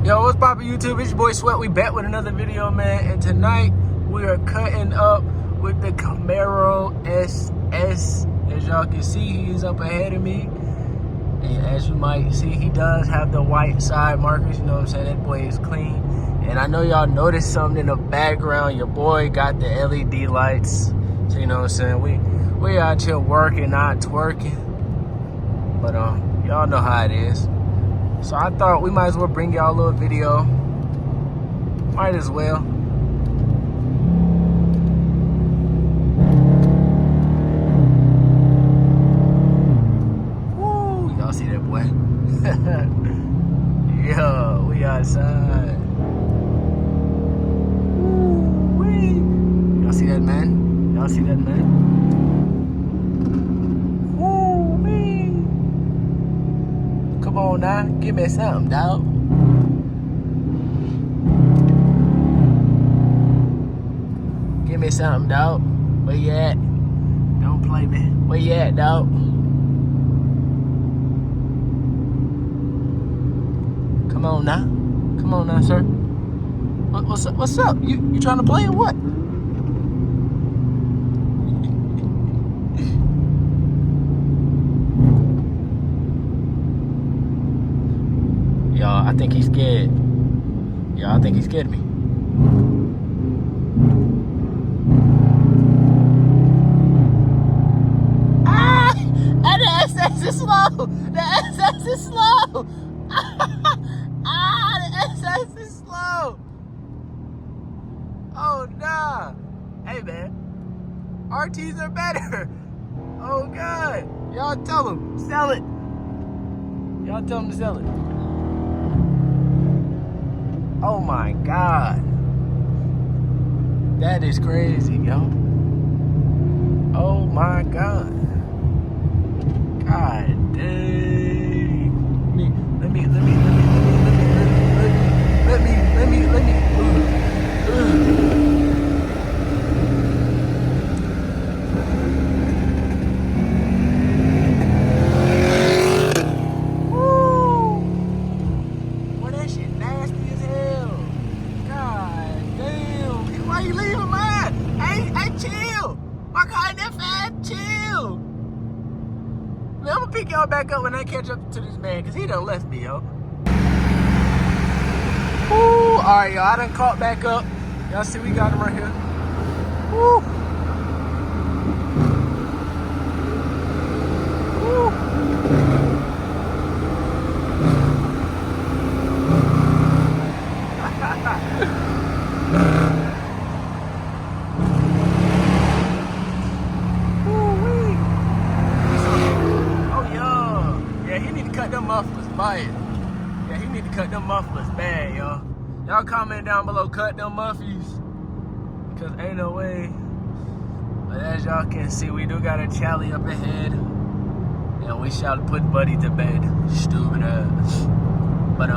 Yo, what's poppin' YouTube? It's your boy Sweat. We back with another video, man. And tonight we are cutting up with the Camaro SS. As y'all can see, he's up ahead of me. And as you might see, he does have the white side markers. You know what I'm saying? That boy is clean. And I know y'all noticed something in the background. Your boy got the LED lights. So you know what I'm saying? We out here working, not twerking. But y'all know how it is. So I thought we might as well bring y'all a little video. Might as well. Woo, y'all see that boy? Yo, we outside. Woo-wee. Y'all see that, man? Y'all see that, man? Come on now, give me something, dog. Give me something, dog. Where you at? Don't play me. Where you at, dog? Come on now. Come on now, sir. What's up? What's up? You trying to play or what? Y'all, I think he's scared. Y'all, I think he's scared of me. Ah! And the SS is slow! The SS is slow! Ah! The SS is slow! Oh, nah! Hey, man. RTs are better! Oh, God! Y'all tell him. Sell it! Y'all tell him to sell it. Oh my God. That is crazy, yo. Oh my God. God dang. Let me. Why you leaving, man? Hey, chill. My car ain't that fast. Chill. Man, I'm gonna pick y'all back up when I catch up to this man, because he done left me, yo. Woo. All right, y'all. I done caught back up. Y'all see we got him right here. Woo. Woo. Them mufflers, buy it. Yeah, he need to cut them mufflers bad, y'all. Y'all comment down below, cut them muffies. Because ain't no way. But as y'all can see, we do got a Charlie up ahead. And we shall put Buddy to bed. Stupid ass. But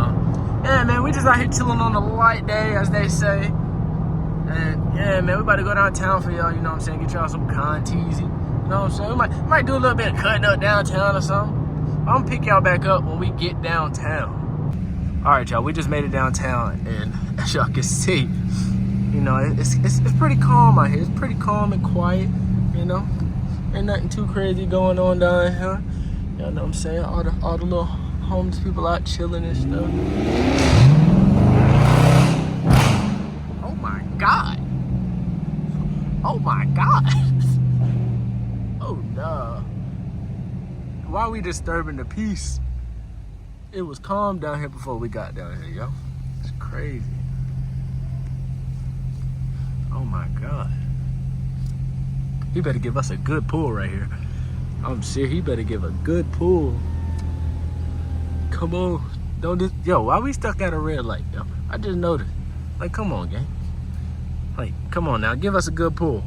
yeah, man, we just out here chilling on a light day, as they say. And yeah, man, we about to go downtown for y'all, you know what I'm saying? Get y'all some conteasy. You know what I'm saying? We might do a little bit of cutting up downtown or something. I'm gonna pick y'all back up when we get downtown. All right, y'all, we just made it downtown, and as y'all can see, you know, it's pretty calm out here. It's pretty calm and quiet, you know. Ain't nothing too crazy going on down here. Y'all know what I'm saying? All the little homeless people out chilling and stuff. Oh my God. Oh my God. Oh no. Why are we disturbing the peace? It was calm down here before we got down here, yo. It's crazy. Oh my God. He better give us a good pull right here. I'm serious, he better give a good pull. Come on. Don't just, yo, why we stuck at a red light, yo? I just noticed. Like, come on, gang. Like, come on now, give us a good pull.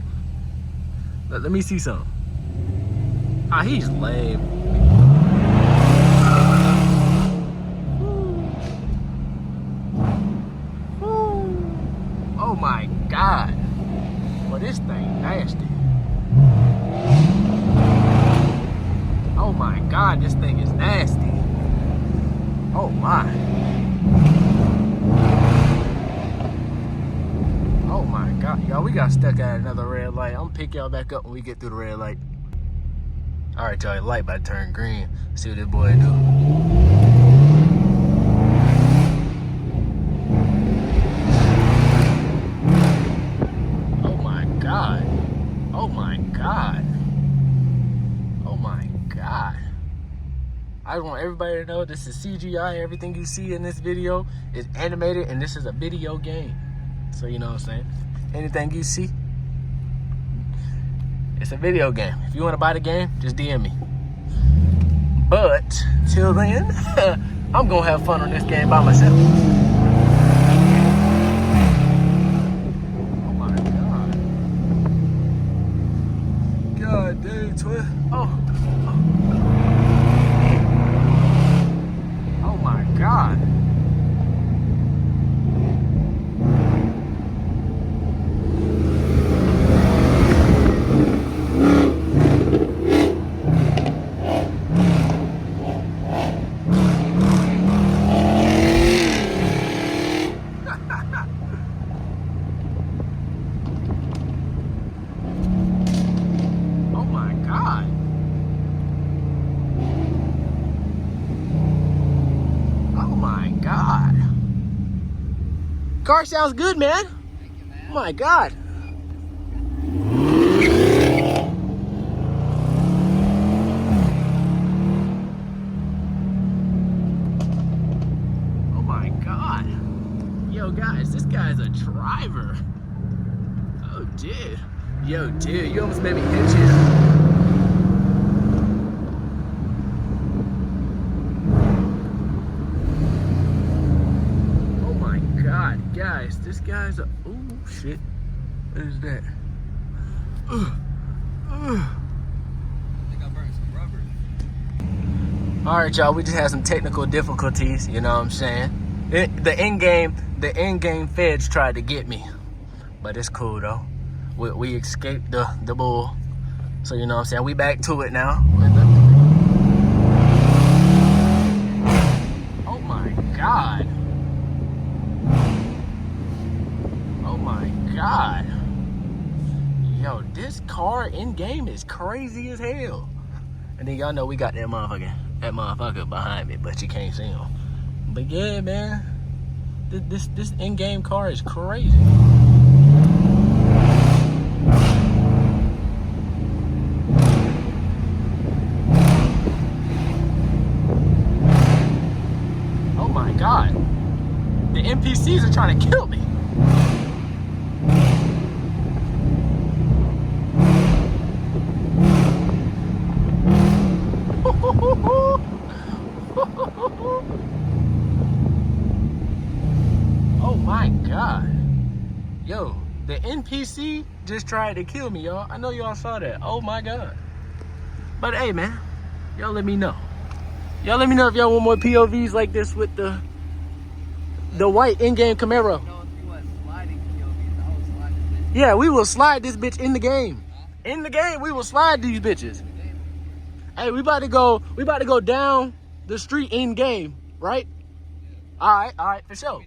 Let me see something. Ah, he's lame. Oh my God. Well, this thing nasty. Oh my God, this thing is nasty. Oh my. got stuck at another red light. I'm gonna pick y'all back up when we get through the red light. All right, y'all, the light about to turn green. See what this boy do. Oh my God. Oh my God. Oh my God. I want everybody to know this is CGI. Everything you see in this video is animated, and this is a video game. So you know what I'm saying? Anything you see, it's a video game. If you want to buy the game, just DM me. But till then, I'm gonna have fun on this game by myself. Oh my God. God damn, twin. Oh. Oh my God. Car sounds good, man. Thank you, man. Oh my God. Oh my God. Yo, guys, this guy's a driver. Oh, dude. Yo, dude, you almost made me hit you. Guys, this guy's a, oh shit, what is that? I think I burned some rubber. All right, y'all, we just had some technical difficulties, you know what I'm saying? The in-game feds tried to get me, but it's cool though. We escaped the bull, so you know what I'm saying? We back to it now. Oh my God. Oh my God. Yo, this car in game is crazy as hell. And then y'all know we got that motherfucker behind me, but you can't see him. But yeah, man, this in-game car is crazy. Oh my God. The NPCs are trying to kill me. Oh my God. Yo, the NPC just tried to kill me, y'all. I know y'all saw that. Oh my God. But hey, man, y'all let me know. Y'all let me know if y'all want more POVs like this with the white in-game Camaro. Yeah, we will slide this bitch in the game. In the game, we will slide these bitches. Hey, we about to go down the street in game, right? Yeah. All right, for sure.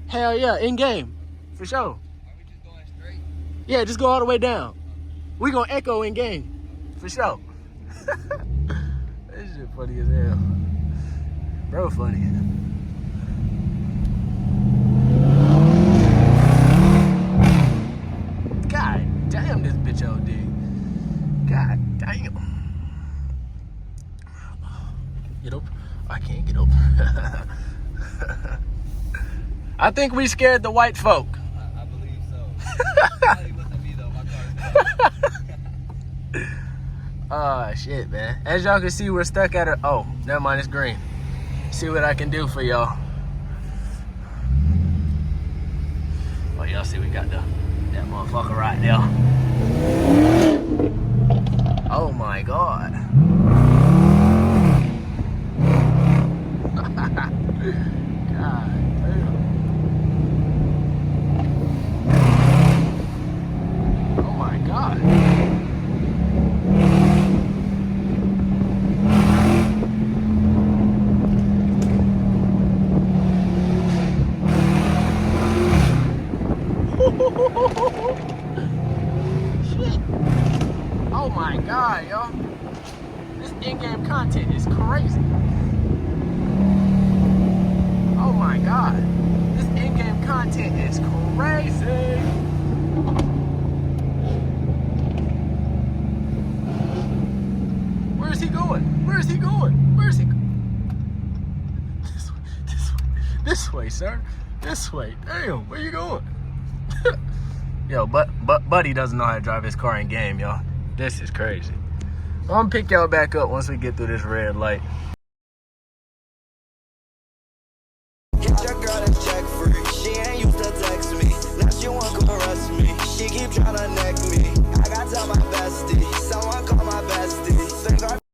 Hell yeah, in game, for sure. Are we just going straight? Yeah, just go all the way down. We gonna echo in game, for sure. This shit funny as hell. Bro, funny. God damn, this bitch OD. God damn. Get over. I can't get over. I think we scared the white folk. I believe so. Probably wasn't me though. My car is shit, man. As y'all can see, we're stuck at a. Oh, never mind. It's green. See what I can do for y'all. Oh, y'all see we got that motherfucker right there. Oh my God. God damn. Oh my God. This way, sir. This way. Damn, where you going? Yo, but Buddy doesn't know how to drive his car in game, y'all. This is crazy. I'm gonna pick y'all back up once we get through this red light. Get your girl and check free. She ain't used to text me. Now she want to arrest me. She keep trying to neck me. I got to tell my